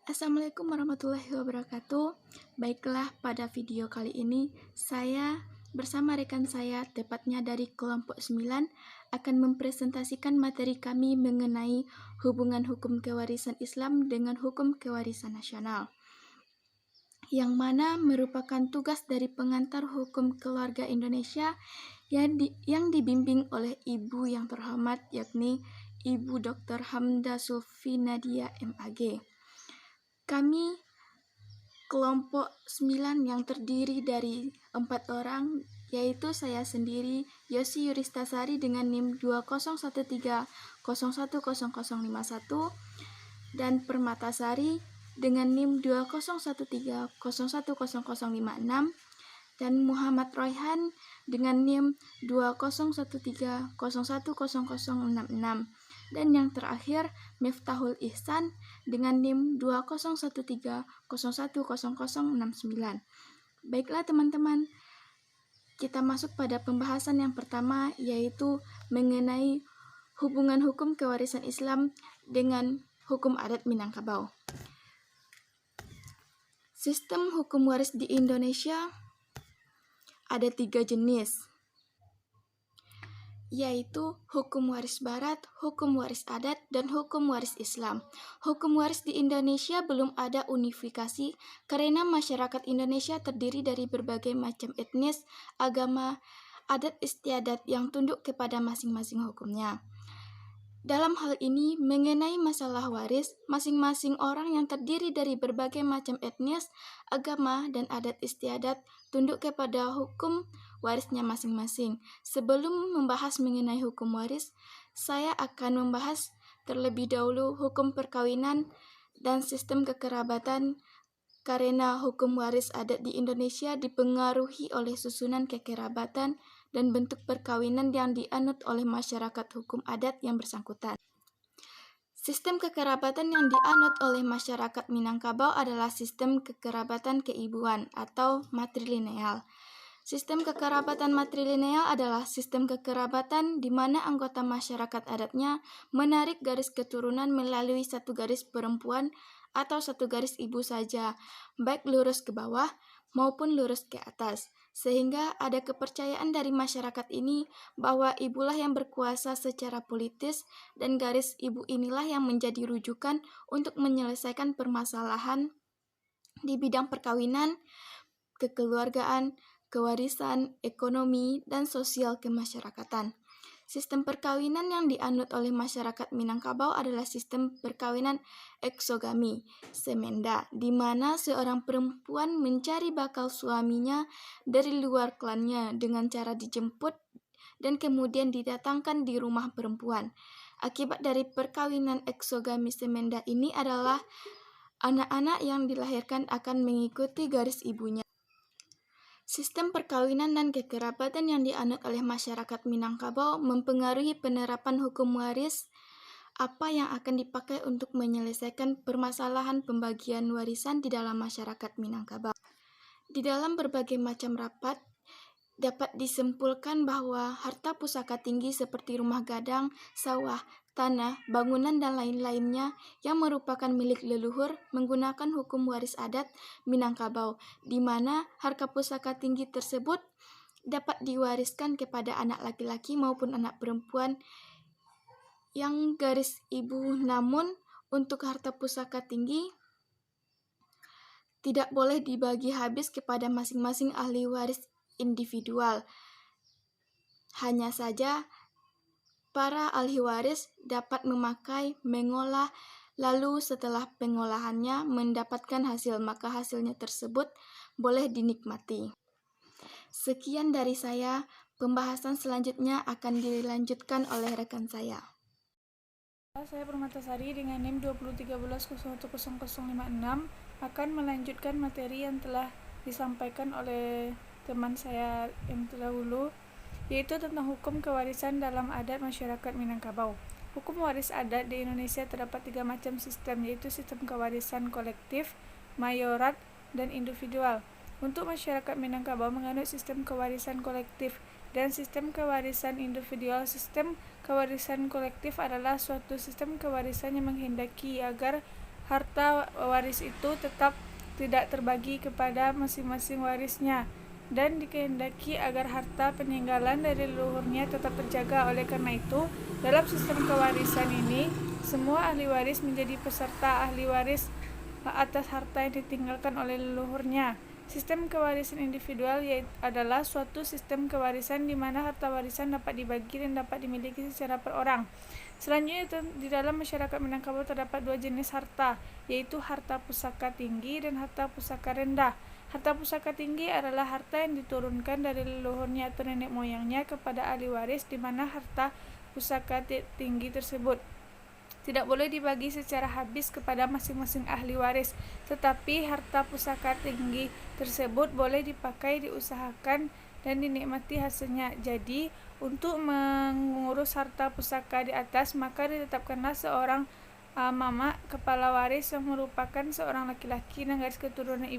Assalamualaikum warahmatullahi wabarakatuh. Baiklah, pada video kali ini saya bersama rekan saya, tepatnya dari kelompok 9, akan mempresentasikan materi kami mengenai hubungan hukum kewarisan Islam dengan hukum kewarisan nasional, yang mana merupakan tugas dari pengantar hukum keluarga Indonesia yang dibimbing oleh Ibu yang terhormat, yakni Ibu Dr. Hamda Sulfi Nadia MAG. Kami kelompok 9 yang terdiri dari 4 orang, yaitu saya sendiri, Yosi Yuristasari dengan NIM 2013010051 dan Permatasari dengan NIM 2013010056 dan Muhammad Royhan dengan NIM 2013010066. Dan yang terakhir, Miftahul Ihsan dengan NIM 2013010069. Baiklah teman-teman, kita masuk pada pembahasan yang pertama, yaitu mengenai hubungan hukum kewarisan Islam dengan hukum adat Minangkabau. Sistem hukum waris di Indonesia ada 3 jenis, yaitu hukum waris barat, hukum waris adat, dan hukum waris Islam. Hukum waris di Indonesia belum ada unifikasi karena masyarakat Indonesia terdiri dari berbagai macam etnis, agama, adat istiadat yang tunduk kepada masing-masing hukumnya. Dalam hal ini, mengenai masalah waris, masing-masing orang yang terdiri dari berbagai macam etnis, agama, dan adat istiadat tunduk kepada hukum warisnya masing-masing. Sebelum membahas mengenai hukum waris, saya akan membahas terlebih dahulu hukum perkawinan dan sistem kekerabatan, karena hukum waris adat di Indonesia dipengaruhi oleh susunan kekerabatan dan bentuk perkawinan yang dianut oleh masyarakat hukum adat yang bersangkutan. Sistem kekerabatan yang dianut oleh masyarakat Minangkabau adalah sistem kekerabatan keibuan atau matrilineal. Sistem kekerabatan matrilineal adalah sistem kekerabatan di mana anggota masyarakat adatnya menarik garis keturunan melalui satu garis perempuan atau satu garis ibu saja, baik lurus ke bawah maupun lurus ke atas, sehingga ada kepercayaan dari masyarakat ini bahwa ibulah yang berkuasa secara politis dan garis ibu inilah yang menjadi rujukan untuk menyelesaikan permasalahan di bidang perkawinan, kekeluargaan, kewarisan, ekonomi, dan sosial kemasyarakatan. Sistem perkawinan yang dianut oleh masyarakat Minangkabau adalah sistem perkawinan eksogami, semenda, di mana seorang perempuan mencari bakal suaminya dari luar klannya dengan cara dijemput dan kemudian didatangkan di rumah perempuan. Akibat dari perkawinan eksogami semenda ini adalah anak-anak yang dilahirkan akan mengikuti garis ibunya. Sistem perkawinan dan kekerabatan yang dianut oleh masyarakat Minangkabau mempengaruhi penerapan hukum waris apa yang akan dipakai untuk menyelesaikan permasalahan pembagian warisan di dalam masyarakat Minangkabau. Di dalam berbagai macam rapat, dapat disimpulkan bahwa harta pusaka tinggi seperti rumah gadang, sawah, tanah, bangunan, dan lain-lainnya yang merupakan milik leluhur menggunakan hukum waris adat Minangkabau, di mana harta pusaka tinggi tersebut dapat diwariskan kepada anak laki-laki maupun anak perempuan yang garis ibu. Namun, untuk harta pusaka tinggi tidak boleh dibagi habis kepada masing-masing ahli waris individual. Hanya saja para ahli waris dapat memakai, mengolah, lalu setelah pengolahannya mendapatkan hasil, maka hasilnya tersebut boleh dinikmati. Sekian dari saya, pembahasan selanjutnya akan dilanjutkan oleh rekan saya. Saya Permatasari dengan NIM 2013010056 akan melanjutkan materi yang telah disampaikan oleh teman saya yang terdahulu, yaitu tentang hukum kewarisan dalam adat masyarakat Minangkabau. Hukum waris adat di Indonesia terdapat 3 macam sistem, yaitu sistem kewarisan kolektif, mayorat, dan individual. Untuk masyarakat Minangkabau menganut sistem kewarisan kolektif dan sistem kewarisan individual. Sistem kewarisan kolektif adalah suatu sistem kewarisan yang menghendaki agar harta waris itu tetap tidak terbagi kepada masing-masing warisnya, dan dikehendaki agar harta peninggalan dari leluhurnya tetap terjaga. Oleh karena itu, dalam sistem kewarisan ini, semua ahli waris menjadi peserta ahli waris atas harta yang ditinggalkan oleh leluhurnya. Sistem kewarisan individual adalah suatu sistem kewarisan di mana harta warisan dapat dibagi dan dapat dimiliki secara per orang. Selanjutnya, di dalam masyarakat Minangkabau terdapat dua jenis harta, yaitu harta pusaka tinggi dan harta pusaka rendah. Harta pusaka tinggi adalah harta yang diturunkan dari leluhurnya atau nenek moyangnya kepada ahli waris, di mana harta pusaka tinggi tersebut tidak boleh dibagi secara habis kepada masing-masing ahli waris, tetapi harta pusaka tinggi tersebut boleh dipakai, diusahakan, dan dinikmati hasilnya. Jadi, untuk mengurus harta pusaka di atas, maka ditetapkanlah seorang mama kepala waris yang merupakan seorang laki-laki dan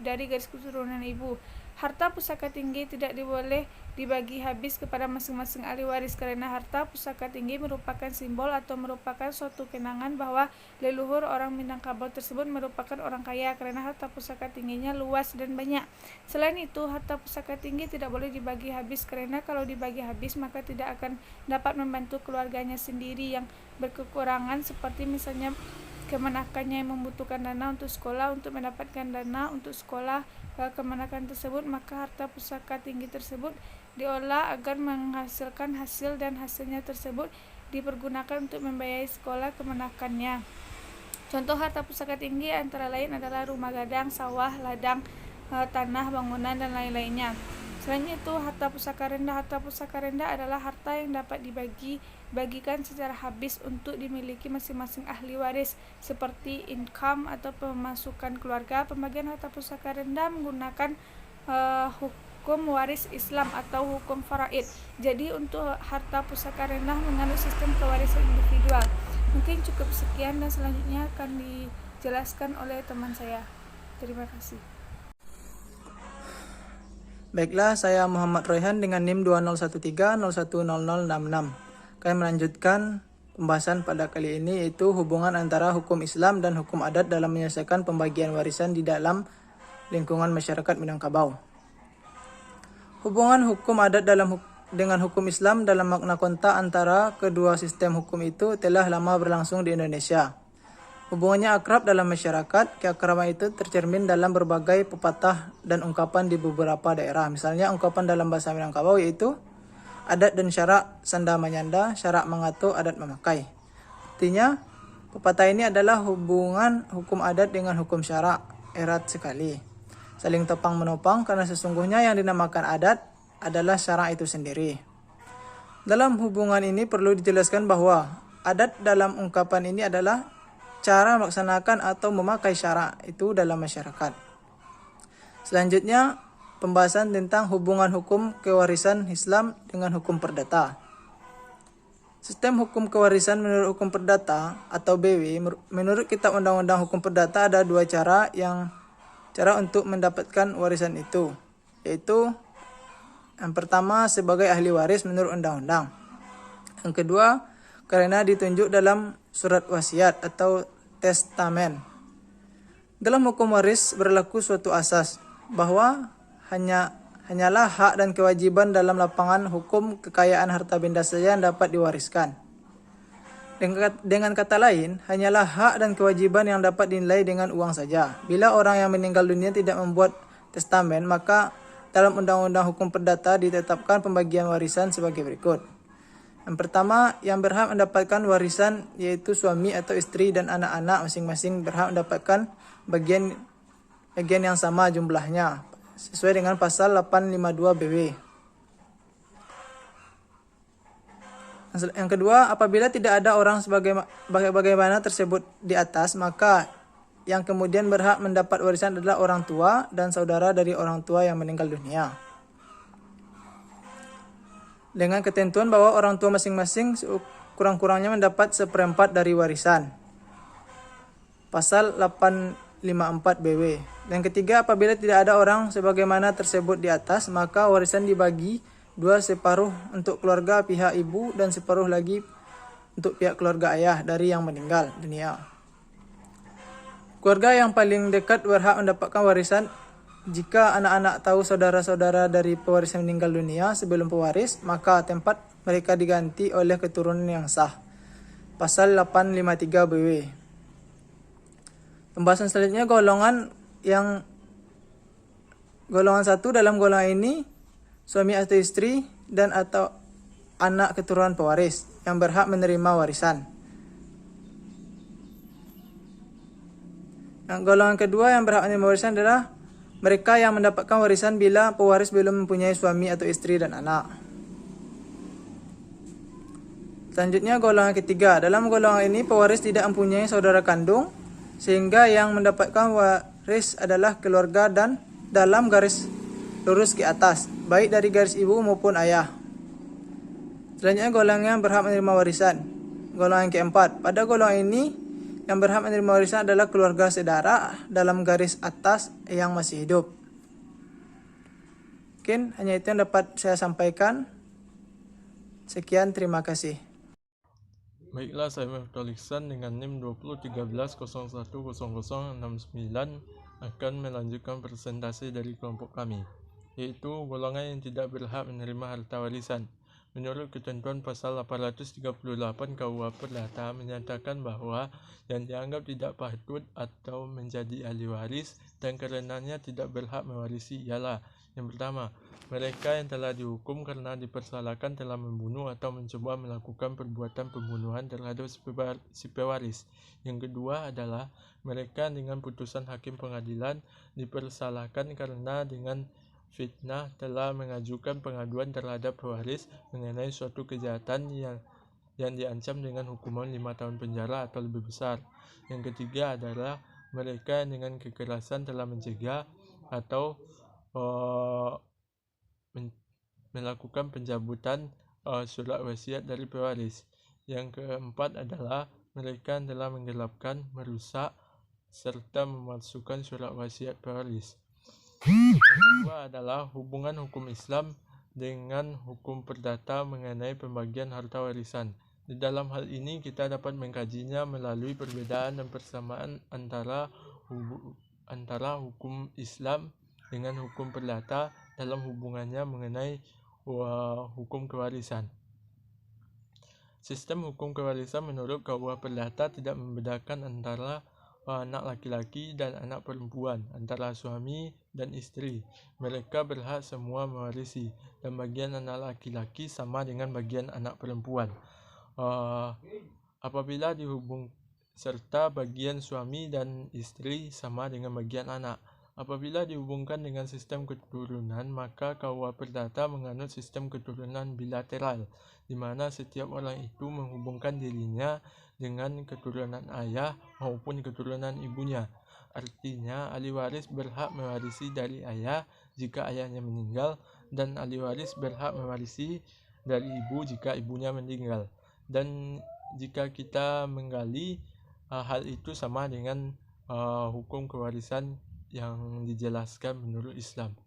dari garis keturunan ibu. Harta pusaka tinggi tidak boleh dibagi habis kepada masing-masing ahli waris, karena harta pusaka tinggi merupakan simbol atau merupakan suatu kenangan bahwa leluhur orang Minangkabau tersebut merupakan orang kaya, karena harta pusaka tingginya luas dan banyak. Selain itu, harta pusaka tinggi tidak boleh dibagi habis, karena kalau dibagi habis maka tidak akan dapat membantu keluarganya sendiri yang berkekurangan, seperti misalnya kemenakannya yang membutuhkan dana untuk sekolah. Untuk mendapatkan dana untuk sekolah kemenakan tersebut, maka harta pusaka tinggi tersebut diolah agar menghasilkan hasil, dan hasilnya tersebut dipergunakan untuk membiayai sekolah kemenakannya. Contoh harta pusaka tinggi antara lain adalah rumah gadang, sawah, ladang, tanah, bangunan, dan lain-lainnya. Selain itu, harta pusaka rendah. Harta pusaka rendah adalah harta yang dapat dibagikan secara habis untuk dimiliki masing-masing ahli waris, seperti income atau pemasukan keluarga. Pembagian harta pusaka rendah menggunakan hukum waris Islam atau hukum faraid. Jadi, untuk harta pusaka rendah menganut sistem kewarisan individual. Mungkin cukup sekian, dan selanjutnya akan dijelaskan oleh teman saya. Terima kasih. Baiklah, saya Muhammad Royhan dengan NIM 2013010066. Kami melanjutkan pembahasan pada kali ini, yaitu hubungan antara hukum Islam dan hukum adat dalam menyelesaikan pembagian warisan di dalam lingkungan masyarakat Minangkabau. Hubungan hukum adat dengan hukum Islam dalam makna kontak antara kedua sistem hukum itu telah lama berlangsung di Indonesia. Hubungannya akrab dalam masyarakat. Keakraban itu tercermin dalam berbagai pepatah dan ungkapan di beberapa daerah. Misalnya ungkapan dalam bahasa Minangkabau yaitu adat dan syarak sanda manyanda, syarak mengatur, adat memakai. Artinya, pepatah ini adalah hubungan hukum adat dengan hukum syarak erat sekali, saling topang menopang, karena sesungguhnya yang dinamakan adat adalah syarak itu sendiri. Dalam hubungan ini perlu dijelaskan bahwa adat dalam ungkapan ini adalah cara melaksanakan atau memakai syarak itu dalam masyarakat. Selanjutnya, pembahasan tentang hubungan hukum kewarisan Islam dengan hukum perdata. Sistem hukum kewarisan menurut hukum perdata atau BW, menurut Kitab Undang-Undang Hukum Perdata ada dua cara untuk mendapatkan warisan itu, yaitu yang pertama sebagai ahli waris menurut undang-undang. Yang kedua, karena ditunjuk dalam surat wasiat atau testamen. Dalam hukum waris berlaku suatu asas bahwa hanyalah hak dan kewajiban dalam lapangan hukum kekayaan harta benda saja yang dapat diwariskan. Dengan kata lain, hanyalah hak dan kewajiban yang dapat dinilai dengan uang saja. Bila orang yang meninggal dunia tidak membuat testamen, maka dalam Undang-Undang Hukum Perdata ditetapkan pembagian warisan sebagai berikut. Yang pertama, yang berhak mendapatkan warisan yaitu suami atau istri dan anak-anak masing-masing berhak mendapatkan bagian yang sama jumlahnya sesuai dengan pasal 852 BW. Yang kedua, apabila tidak ada orang bagaimana tersebut di atas, maka yang kemudian berhak mendapat warisan adalah orang tua dan saudara dari orang tua yang meninggal dunia, dengan ketentuan bahwa orang tua masing-masing kurang-kurangnya mendapat seperempat dari warisan. Pasal 854 BW. Dan ketiga, apabila tidak ada orang sebagaimana tersebut di atas, maka warisan dibagi dua, separuh untuk keluarga pihak ibu dan separuh lagi untuk pihak keluarga ayah dari yang meninggal dunia. Keluarga yang paling dekat berhak mendapatkan warisan jika anak-anak tahu saudara-saudara dari pewaris yang meninggal dunia sebelum pewaris, maka tempat mereka diganti oleh keturunan yang sah. Pasal 853 BW. Pembahasan selanjutnya golongan 1 dalam golongan ini suami atau istri dan atau anak keturunan pewaris yang berhak menerima warisan. Yang golongan kedua yang berhak menerima warisan adalah mereka yang mendapatkan warisan bila pewaris belum mempunyai suami atau istri dan anak. Selanjutnya golongan ketiga. Dalam golongan ini pewaris tidak mempunyai saudara kandung sehingga yang mendapatkan waris adalah keluarga dan dalam garis lurus ke atas, baik dari garis ibu maupun ayah. Selanjutnya golongan yang berhak menerima warisan. Golongan keempat. Pada golongan ini yang berhak menerima warisan adalah keluarga saudara dalam garis atas yang masih hidup. Mungkin hanya itu yang dapat saya sampaikan. Sekian, terima kasih. Baiklah, saya Miftahul Ihsan dengan NIM 2013010069 akan melanjutkan presentasi dari kelompok kami, yaitu golongan yang tidak berhak menerima harta warisan. Menurut ketentuan pasal 838 KUH Perdata menyatakan bahwa yang dianggap tidak patut atau menjadi ahli waris dan karenanya tidak berhak mewarisi ialah: yang pertama, mereka yang telah dihukum karena dipersalahkan telah membunuh atau mencoba melakukan perbuatan pembunuhan terhadap si pewaris. Yang kedua adalah mereka dengan putusan hakim pengadilan dipersalahkan karena dengan fitnah telah mengajukan pengaduan terhadap pewaris mengenai suatu kejahatan yang diancam dengan hukuman 5 tahun penjara atau lebih besar. Yang ketiga adalah mereka yang dengan kekerasan telah mencegah atau melakukan pencabutan surat wasiat dari pewaris. Yang keempat adalah mereka yang telah menggelapkan, merusak, serta memalsukan surat wasiat pewaris. Yang kedua adalah hubungan hukum Islam dengan hukum perdata mengenai pembagian harta warisan. Di dalam hal ini kita dapat mengkajinya melalui perbedaan dan persamaan antara hukum Islam dengan hukum perdata dalam hubungannya mengenai hukum kewarisan. Sistem hukum kewarisan menurut KUH Perdata tidak membedakan antara anak laki-laki dan anak perempuan, antara suami dan istri. Mereka berhak semua mewarisi, dan bagian anak laki-laki sama dengan bagian anak perempuan. Apabila dihubung serta bagian suami dan istri sama dengan bagian anak. Apabila dihubungkan dengan sistem keturunan, maka KUH Perdata menganut sistem keturunan bilateral, di mana setiap orang itu menghubungkan dirinya dengan keturunan ayah maupun keturunan ibunya. Artinya, ahli waris berhak mewarisi dari ayah jika ayahnya meninggal, dan ahli waris berhak mewarisi dari ibu jika ibunya meninggal. Dan jika kita menggali, hal itu sama dengan hukum kewarisan yang dijelaskan menurut Islam.